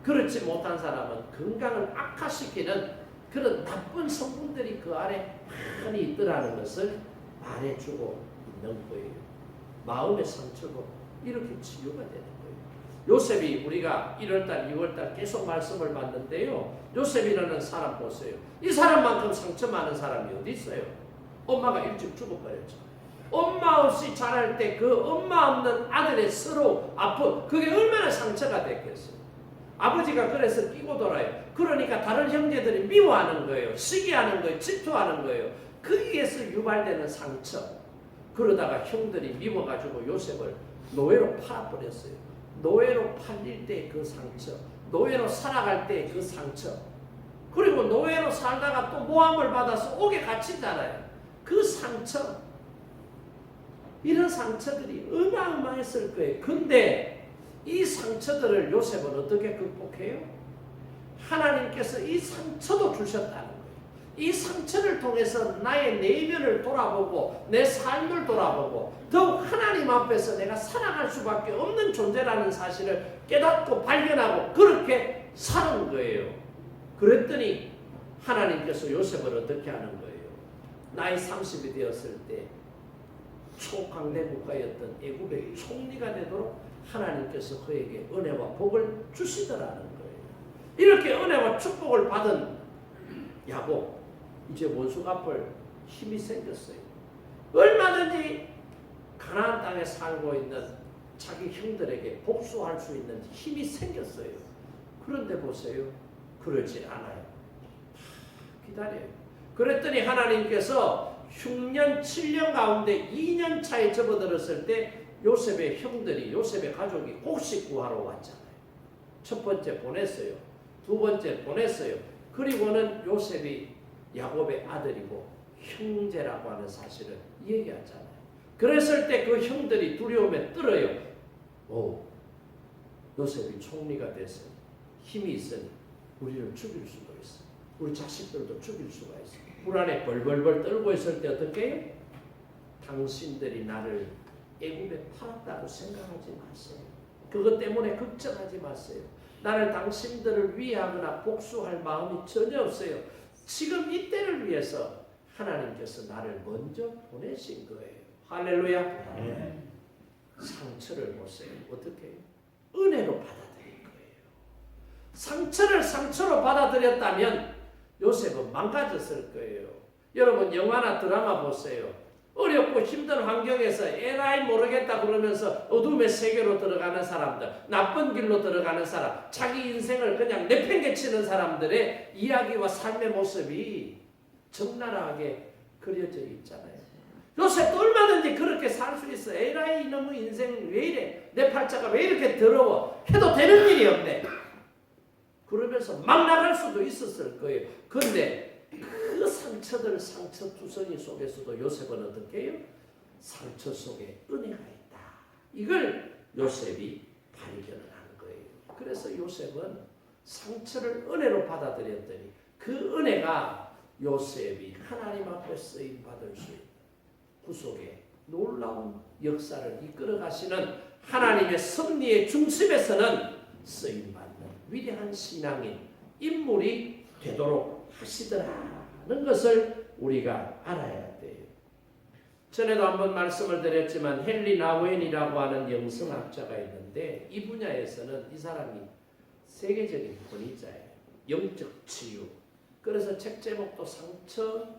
그렇지 못한 사람은 건강을 악화시키는 그런 나쁜 성분들이 그 안에 많이 있더라는 것을 말해주고 있는 거예요. 마음의 상처도 이렇게 치유가 되는 거예요. 요셉이 우리가 1월달, 2월달 계속 말씀을 받는데요. 요셉이라는 사람 보세요. 이 사람만큼 상처 많은 사람이 어디 있어요? 엄마가 일찍 죽어버렸죠. 엄마 없이 자랄 때 그 엄마 없는 아들의 서로 아픔, 그게 얼마나 상처가 됐겠어요. 아버지가 그래서 끼고 돌아요. 그러니까 다른 형제들이 미워하는 거예요. 시기하는 거예요. 질투하는 거예요. 거기에서 유발되는 상처. 그러다가 형들이 미워가지고 요셉을 노예로 팔아버렸어요. 노예로 팔릴 때 그 상처, 노예로 살아갈 때 그 상처, 그리고 노예로 살다가 또 모함을 받아서 옥에 갇히잖아요. 그 상처, 이런 상처들이 어마어마했을 거예요. 근데 이 상처들을 요셉은 어떻게 극복해요? 하나님께서 이 상처도 주셨다는 거예요. 이 상처를 통해서 나의 내면을 돌아보고 내 삶을 돌아보고 더욱 하나님 앞에서 내가 살아갈 수밖에 없는 존재라는 사실을 깨닫고 발견하고 그렇게 사는 거예요. 그랬더니 하나님께서 요셉을 어떻게 하는 거예요? 나이 30이 되었을 때 초강대 국가였던 애굽의 총리가 되도록 하나님께서 그에게 은혜와 복을 주시더라는 거예요. 이렇게 은혜와 축복을 받은 야곱, 이제 원수 갚을 힘이 생겼어요. 얼마든지 가나안 땅에 살고 있는 자기 형들에게 복수할 수 있는 힘이 생겼어요. 그런데 보세요. 그러질 않아요. 기다려요. 그랬더니 하나님께서 6년, 7년 가운데 2년 차에 접어들었을 때 요셉의 형들이, 요셉의 가족이 곡식 구하러 왔잖아요. 첫 번째 보냈어요. 두 번째 보냈어요. 그리고는 요셉이 야곱의 아들이고 형제라고 하는 사실을 얘기하잖아요. 그랬을 때 그 형들이 두려움에 떨어요. 오, 요셉이 총리가 됐으니 힘이 있으니 우리를 죽일 수도 있어. 우리 자식들도 죽일 수가 있어. 불안에 벌벌벌 떨고 있을 때 어떻게 해요? 당신들이 나를 애굽에 팔았다고 생각하지 마세요. 그것 때문에 걱정하지 마세요. 나는 당신들을 위하거나 복수할 마음이 전혀 없어요. 지금 이때를 위해서 하나님께서 나를 먼저 보내신 거예요. 할렐루야. 상처를 보세요. 어떻게 해요? 은혜로 받아들인 거예요. 상처를 상처로 받아들였다면 요셉은 망가졌을 거예요. 여러분 영화나 드라마 보세요. 어렵고 힘든 환경에서 에라이 모르겠다 그러면서 어둠의 세계로 들어가는 사람들, 나쁜 길로 들어가는 사람, 자기 인생을 그냥 내팽개치는 사람들의 이야기와 삶의 모습이 적나라하게 그려져 있잖아요. 요셉도 얼마든지 그렇게 살 수 있어. 에라이 이놈의 인생 왜 이래? 내 팔자가 왜 이렇게 더러워? 해도 되는 일이 없네. 그러면서 막 나갈 수도 있었을 거예요. 그런데 그 상처들, 상처투성이 속에서도 요셉은 어떻게 해요? 상처 속에 은혜가 있다. 이걸 요셉이 발견을 한 거예요. 그래서 요셉은 상처를 은혜로 받아들였더니 그 은혜가 요셉이 하나님 앞에 쓰임 받을 수 있는 구속의 놀라운 역사를 이끌어 가시는 하나님의 섭리의 중심에서는 쓰임 받는 위대한 신앙인 인물이 되도록 하시더라는 것을 우리가 알아야 돼요. 전에도 한번 말씀을 드렸지만 헨리 나우엔이라고 하는 영성학자가 있는데 이 분야에서는 이 사람이 세계적인 권위자예요. 영적 치유. 그래서 책 제목도 상처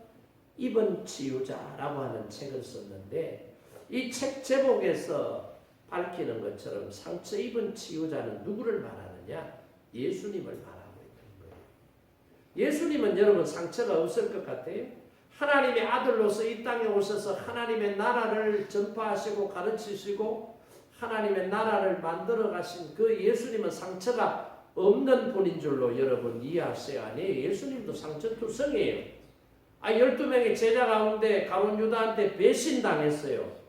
입은 치유자라고 하는 책을 썼는데 이 책 제목에서 밝히는 것처럼 상처 입은 치유자는 누구를 말하느냐? 예수님을 말하고 있는 거예요. 예수님은 여러분 상처가 없을 것 같아요? 하나님의 아들로서 이 땅에 오셔서 하나님의 나라를 전파하시고 가르치시고 하나님의 나라를 만들어 가신 그 예수님은 상처가 없는 분인 줄로 여러분 이해하세요? 아니에요. 예수님도 상처투성이에요. 12명의 제자 가운데 가룟 유다한테 배신당했어요.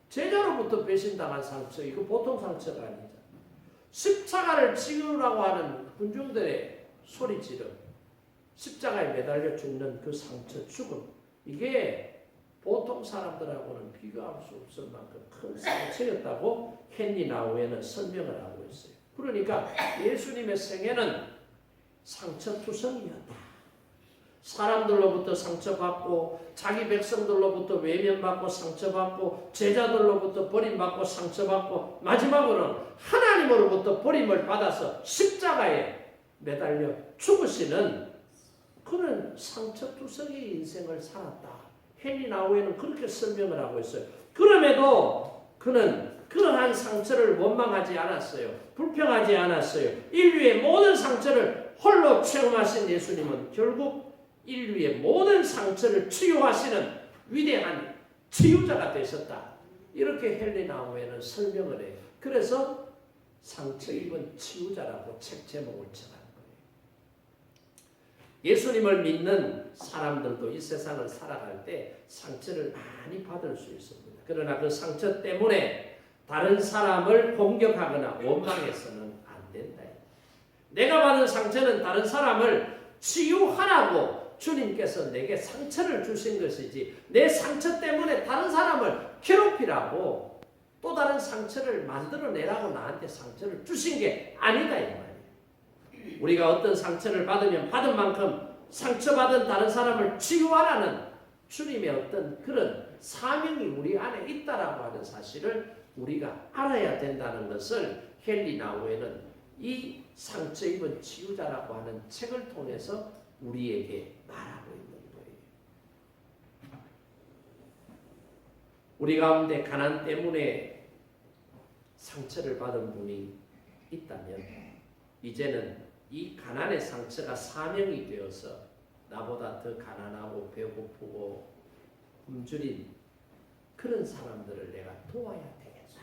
제자로부터 배신당한 상처, 이거 보통 상처가 아니죠. 십자가를 치우라고 하는 군중들의 소리 지름, 십자가에 매달려 죽는 그 상처, 죽음, 이게 보통 사람들하고는 비교할 수 없을 만큼 큰 상처였다고 헨리 나우에는 설명을 하고 있어요. 그러니까 예수님의 생애는 상처투성이었다. 사람들로부터 상처받고 자기 백성들로부터 외면받고 상처받고 제자들로부터 버림받고 상처받고 마지막으로는 하나님으로부터 버림을 받아서 십자가에 매달려 죽으시는 그런 상처투성이 인생을 살았다. 헨리 나우에는 그렇게 설명을 하고 있어요. 그럼에도 그는 그러한 상처를 원망하지 않았어요. 불평하지 않았어요. 인류의 모든 상처를 홀로 체험하신 예수님은 결국 인류의 모든 상처를 치유하시는 위대한 치유자가 되셨다. 이렇게 헨리 나우에는 설명을 해요. 그래서 상처 입은 치유자라고 책 제목을 정한 거예요. 예수님을 믿는 사람들도 이 세상을 살아갈 때 상처를 많이 받을 수 있습니다. 그러나 그 상처 때문에 다른 사람을 공격하거나 원망해서는 안 된다. 내가 받은 상처는 다른 사람을 치유하라고 주님께서 내게 상처를 주신 것이지 내 상처 때문에 다른 사람을 괴롭히라고 또 다른 상처를 만들어내라고 나한테 상처를 주신 게 아니다 이 말이에요. 우리가 어떤 상처를 받으면 받은 만큼 상처받은 다른 사람을 치유하라는 주님의 어떤 그런 사명이 우리 안에 있다라고 하는 사실을 우리가 알아야 된다는 것을 헨리 나우에는 이 상처 입은 치유자라고 하는 책을 통해서 우리에게 말하고 있는 거예요. 우리 가운데 가난 때문에 상처를 받은 분이 있다면 이제는 이 가난의 상처가 사명이 되어서 나보다 더 가난하고 배고프고 굶주린 그런 사람들을 내가 도와야 되겠다.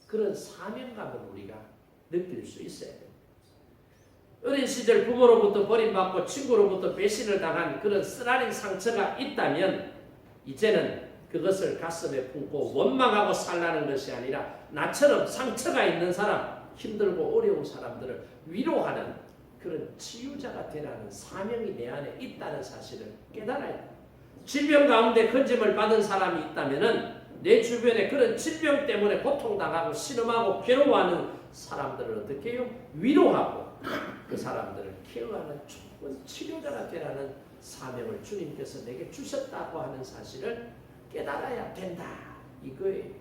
그런 사명감을 우리가 느낄 수 있어야 됩니다. 어린 시절 부모로부터 버림받고 친구로부터 배신을 당한 그런 쓰라린 상처가 있다면 이제는 그것을 가슴에 품고 원망하고 살라는 것이 아니라 나처럼 상처가 있는 사람, 힘들고 어려운 사람들을 위로하는 그런 치유자가 되라는 사명이 내 안에 있다는 사실을 깨달아야 합니다. 질병 가운데 건짐을 받은 사람이 있다면 내 주변에 그런 질병 때문에 고통당하고 신음하고 괴로워하는 사람들을 어떻게 해요? 위로하고 그 사람들을 케어하는 좋은 치료자가 되라는 사명을 주님께서 내게 주셨다고 하는 사실을 깨달아야 된다. 이거예요.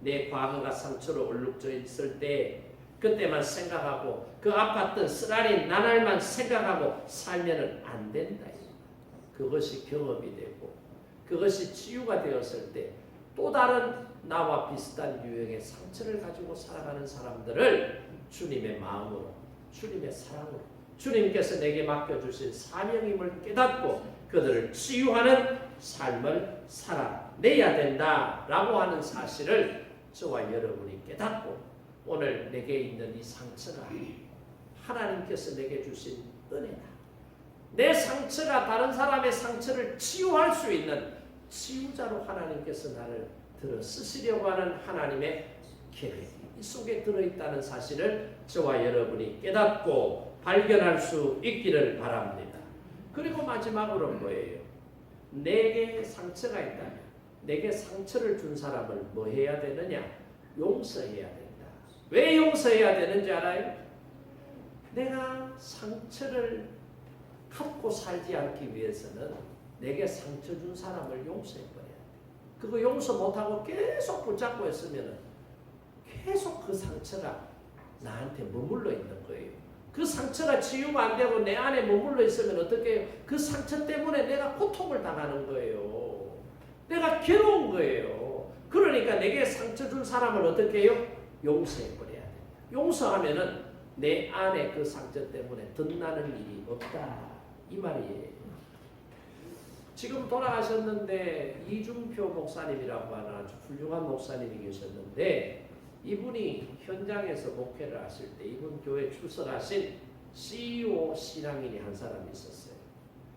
내 과거가 상처로 얼룩져 있을 때 그때만 생각하고 그 아팠던 쓰라린 나날만 생각하고 살면은 안 된다. 그것이 경험이 되고 그것이 치유가 되었을 때 또 다른 나와 비슷한 유형의 상처를 가지고 살아가는 사람들을 주님의 마음으로 주님의 사랑으로 주님께서 내게 맡겨주신 사명임을 깨닫고 그들을 치유하는 삶을 살아내야 된다라고 하는 사실을 저와 여러분이 깨닫고 오늘 내게 있는 이 상처가 하나님께서 내게 주신 은혜다. 내 상처가 다른 사람의 상처를 치유할 수 있는 치유자로 하나님께서 나를 들어 쓰시려고 하는 하나님의 계획 이 속에 들어있다는 사실을 저와 여러분이 깨닫고 발견할 수 있기를 바랍니다. 그리고 마지막으로 뭐예요? 내게 상처가 있다면 내게 상처를 준 사람을 뭐 해야 되느냐? 용서해야 된다. 왜 용서해야 되는지 알아요? 내가 상처를 갖고 살지 않기 위해서는 내게 상처 준 사람을 용서해버려야 돼. 그거 용서 못하고 계속 붙잡고 있으면 계속 그 상처가 나한테 머물러 있는 거예요. 그 상처가 치유가 안 되고 내 안에 머물러 있으면 어떻게 해요? 그 상처 때문에 내가 고통을 당하는 거예요. 내가 괴로운 거예요. 그러니까 내게 상처 준 사람을 어떻게 해요? 용서해버려야 돼. 용서하면은 내 안에 그 상처 때문에 덧나는 일이 없다. 이 말이에요. 지금 돌아가셨는데 이준표 목사님이라고 하는 아주 훌륭한 목사님이 계셨는데 이분이 현장에서 목회를 하실 때 이분 교회 출석하신 CEO 신앙인이 한 사람이 있었어요.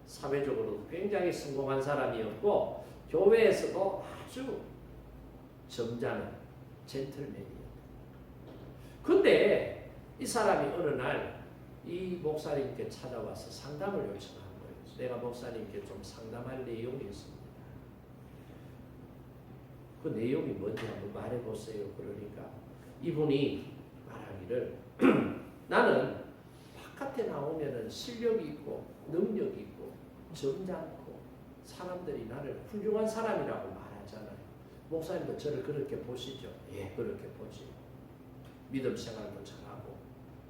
사회적으로 굉장히 성공한 사람이었고 교회에서도 아주 점잖은 젠틀맨이에요. 근데 이 사람이 어느 날 이 목사님께 찾아와서 상담을 요청한 거예요. 내가 목사님께 좀 상담할 내용이 있습니다. 그 내용이 뭔지 한번 말해보세요. 그러니까 이분이 말하기를 나는 바깥에 나오면은 실력이 있고 능력이 있고 점잖고 사람들이 나를 훌륭한 사람이라고 말하잖아요. 목사님도 저를 그렇게 보시죠? 예, 그렇게 보지. 믿음 생활도 잘하고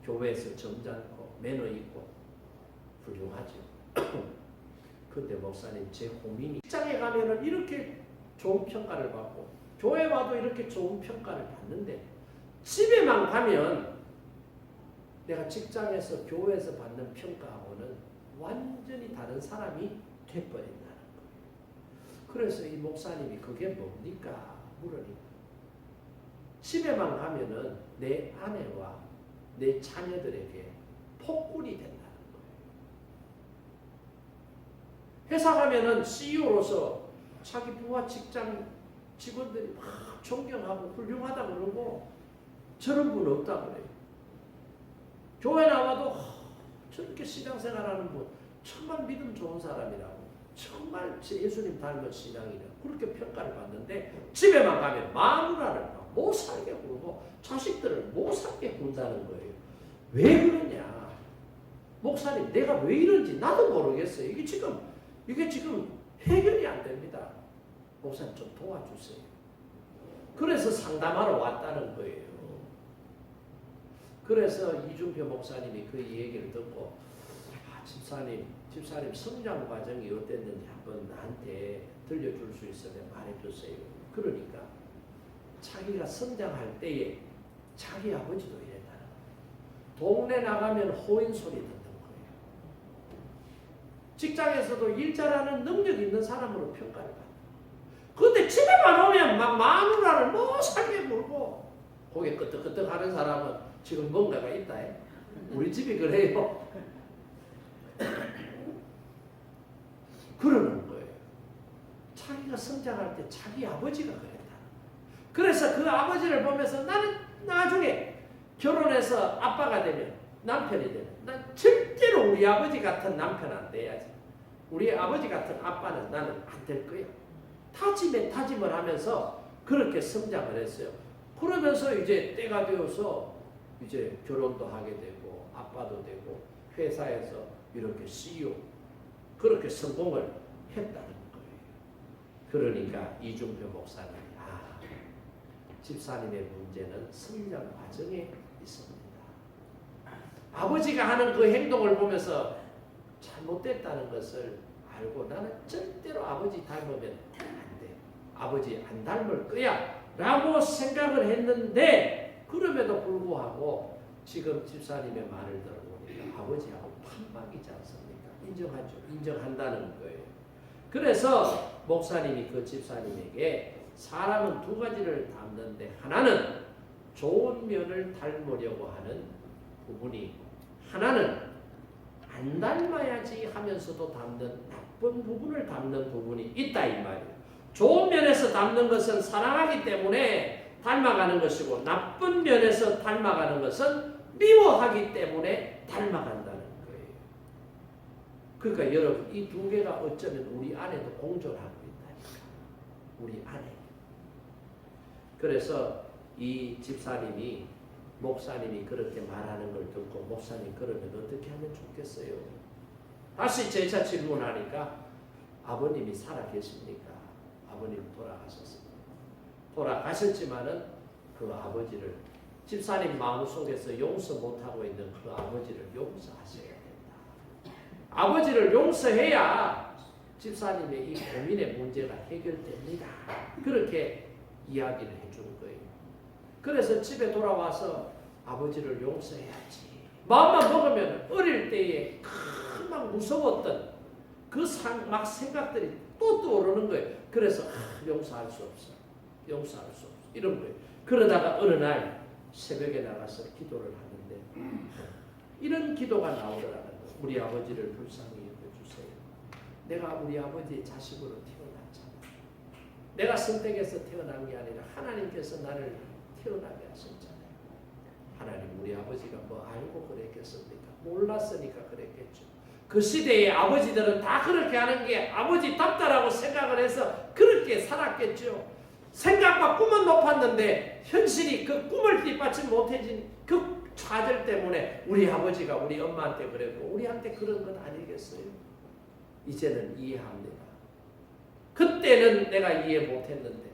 교회에서 점잖고 매너 있고 훌륭하죠. 근데 목사님 제 고민이 직장에 가면은 이렇게 좋은 평가를 받고 교회 와도 이렇게 좋은 평가를 받는데 집에만 가면 내가 직장에서 교회에서 받는 평가하고는 완전히 다른 사람이 돼버린다는 거예요. 그래서 이 목사님이 그게 뭡니까? 물으니까 집에만 가면은 내 아내와 내 자녀들에게 폭군이 된다는 거예요. 회사 가면은 CEO로서 자기 부하 직장 직원들이 막 존경하고 훌륭하다 그러고 저런 분 없다 그래요. 교회 나와도 저렇게 신앙생활하는 분 정말 믿음 좋은 사람이라고 정말 예수님 닮은 신앙이라고 그렇게 평가를 받는데 집에만 가면 마누라를 못 살게 굴고 자식들을 못 살게 군다는 거예요. 왜 그러냐? 목사님 내가 왜 이런지 나도 모르겠어요. 이게 지금 해결이 안 됩니다. 목사님 좀 도와주세요. 그래서 상담하러 왔다는 거예요. 그래서 이준표 목사님이 그 얘기를 듣고 집사님 성장 과정이 어땠는지 한번 나한테 들려줄 수 있으면 말해주세요. 그러니까 자기가 성장할 때에 자기 아버지도 이랬다는 거예요. 동네 나가면 호인 소리 듣는 거예요. 직장에서도 일 잘하는 능력 있는 사람으로 평가를 받는 거예요. 근데 집에만 오면 막 마누라를 못 살게 굴고 고개 끄덕끄덕 하는 사람은 지금 뭔가가 있다. 우리 집이 그래요. 그러는 거예요. 자기가 성장할 때 자기 아버지가 그랬다. 그래서 그 아버지를 보면서 나는 나중에 결혼해서 아빠가 되면 남편이 되면 난 절대로 우리 아버지 같은 남편 안 돼야지. 우리 아버지 같은 아빠는 나는 안 될 거야. 다짐을 하면서 그렇게 성장을 했어요. 그러면서 이제 때가 되어서 이제 결혼도 하게 되고 아빠도 되고 회사에서 이렇게 CEO 그렇게 성공을 했다는 거예요. 그러니까 이준표 목사님이 집사님의 문제는 성장 과정에 있습니다. 아버지가 하는 그 행동을 보면서 잘못됐다는 것을 알고 나는 절대로 아버지 닮으면 안 돼. 아버지 안 닮을 거야 라고 생각을 했는데 그럼에도 불구하고 지금 집사님의 말을 들어보니까 아버지하고 판박이지 않습니까? 인정하죠. 인정한다는 거예요. 그래서 목사님이 그 집사님에게 사람은 두 가지를 닮는데 하나는 좋은 면을 닮으려고 하는 부분이 있고 하나는 안 닮아야지 하면서도 닮는 나쁜 부분을 닮는 부분이 있다 이 말이에요. 좋은 면에서 닮는 것은 사랑하기 때문에 닮아가는 것이고 나쁜 면에서 닮아가는 것은 미워하기 때문에 닮아간다는 거예요. 그러니까 여러분 이 두 개가 어쩌면 우리 안에도 공존하고 있다니까. 우리 안에. 그래서 이 집사님이 목사님이 그렇게 말하는 걸 듣고 목사님 그러면 어떻게 하면 좋겠어요? 다시 재차 질문하니까 아버님이 살아 계십니까? 아버님 돌아가셨습니다. 돌아가셨지만은 그 아버지를 집사님 마음속에서 용서 못하고 있는 그 아버지를 용서하셔야 된다. 아버지를 용서해야 집사님의 이 고민의 문제가 해결됩니다. 그렇게 이야기를 해주는 거예요. 그래서 집에 돌아와서 아버지를 용서해야지. 마음만 먹으면 어릴 때에 막 무서웠던 그 막 생각들이 또 떠오르는 거예요. 그래서 용서할 수 없어. 용서할 수 없어. 이런 거예요. 그러다가 어느 날 새벽에 나가서 기도를 하는데 이런 기도가 나오더라는 거예요. 우리 아버지를 불쌍히 여겨주세요. 내가 우리 아버지의 자식으로 태어났잖아. 내가 선택해서 태어난 게 아니라 하나님께서 나를 태어나게 하셨잖아요. 하나님 우리 아버지가 뭐 알고 그랬겠습니까? 몰랐으니까 그랬겠죠. 그 시대의 아버지들은 다 그렇게 하는 게 아버지답다라고 생각을 해서 그렇게 살았겠죠. 생각과 꿈은 높았는데 현실이 그 꿈을 뒷받침 못해진 그 좌절 때문에 우리 아버지가 우리 엄마한테 그랬고 우리한테 그런 것 아니겠어요? 이제는 이해합니다. 그때는 내가 이해 못했는데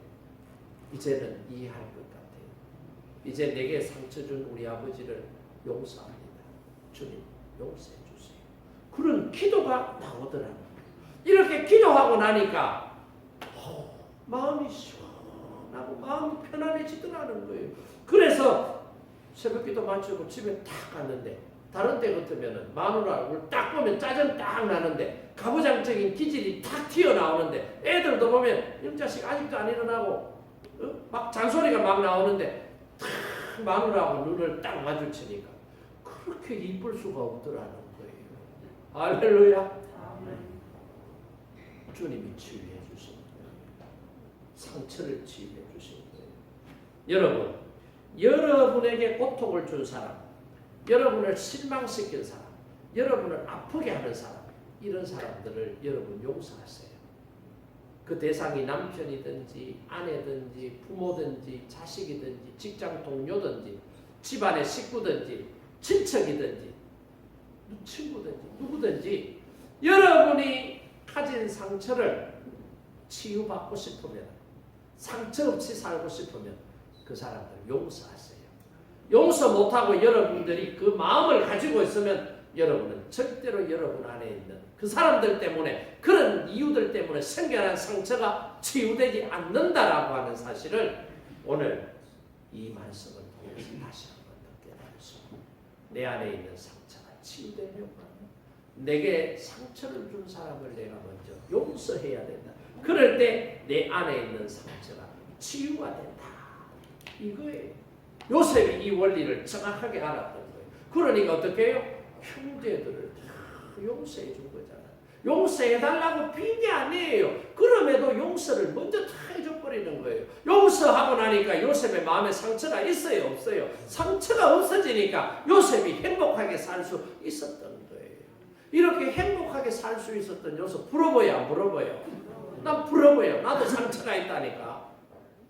이제는 이해할 것 같아요. 이제 내게 상처 준 우리 아버지를 용서합니다. 주님 용서해 주세요. 그런 기도가 나오더라고요. 이렇게 기도하고 나니까 마음이 시원하고 마음이 편안해지더라는 거예요. 그래서 새벽기도 마치고 집에 딱 갔는데 다른 때 같으면 마누라 얼굴 딱 보면 짜증 딱 나는데 가부장적인 기질이 탁 튀어나오는데 애들도 보면 이 자식 아직도 안 일어나고 막 잔소리가 막 나오는데 탁 마누라하고 눈을 딱 마주치니까 그렇게 이쁠 수가 없더라는 거예요. 할렐루야. 주님이 치유해 주신 거예요. 상처를 치유해 주신 거예요. 여러분, 여러분에게 고통을 준 사람, 여러분을 실망시킨 사람, 여러분을 아프게 하는 사람, 이런 사람들을 여러분 용서하세요. 그 대상이 남편이든지 아내든지 부모든지 자식이든지 직장 동료든지 집안의 식구든지 친척이든지 친구든지 누구든지 여러분이 가진 상처를 치유받고 싶으면 상처 없이 살고 싶으면 그 사람들 용서하세요. 용서 못하고 여러분들이 그 마음을 가지고 있으면 여러분은 절대로 여러분 안에 있는 그 사람들 때문에 그런 이유들 때문에 생겨난 상처가 치유되지 않는다라고 하는 사실을 오늘 이 말씀을 통해서 다시 한번 더 깨달으시고 내 안에 있는 상처가 치유되려고 하면 내게 상처를 준 사람을 내가 먼저 용서해야 된다. 그럴 때 내 안에 있는 상처가 치유가 된다. 이거예요. 요셉이 이 원리를 정확하게 알았던 거예요. 그러니까 어떻게 해요? 형제들을 다 용서해 준 거잖아요. 용서해달라고 빈 게 아니에요. 그럼에도 용서를 먼저 다 해줘버리는 거예요. 용서하고 나니까 요셉의 마음에 상처가 있어요? 없어요? 상처가 없어지니까 요셉이 행복하게 살 수 있었던 거예요. 이렇게 행복하게 살 수 있었던 요셉 부러워요? 안 부러워요? 난 부러워요. 나도 상처가 있다니까.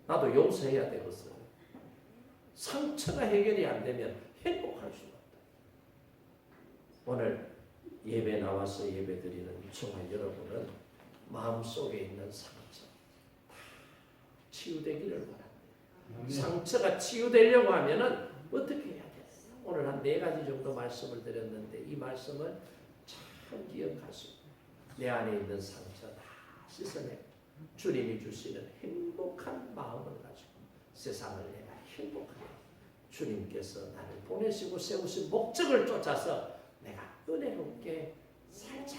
나도 용서해야 되겠어요. 상처가 해결이 안 되면 행복할 수가 없다. 오늘 예배 나와서 예배 드리는 청아 여러분은 마음속에 있는 상처 치유되기를 바랍니다. 상처가 치유되려고 하면은 어떻게 해야 돼요? 오늘 한 4가지 정도 말씀을 드렸는데 이 말씀을 잘 기억하시고 내 안에 있는 상처 다 씻어내고 주님이 주시는 행복한 마음을 가지고 세상을 내가 행복하게 주님께서 나를 보내시고 세우신 목적을 쫓아서 내가 은혜롭게 살자.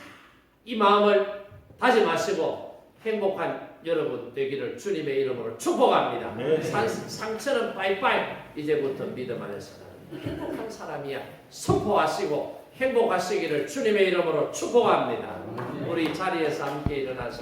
이 마음을 다짐하시고 행복한 여러분 되기를 주님의 이름으로 축복합니다. 네. 상처는 빠이빠이. 이제부터 믿음 안에서 나는 행복한 사람이야. 선포하시고 행복하시기를 주님의 이름으로 축복합니다. 우리 자리에서 함께 일어나서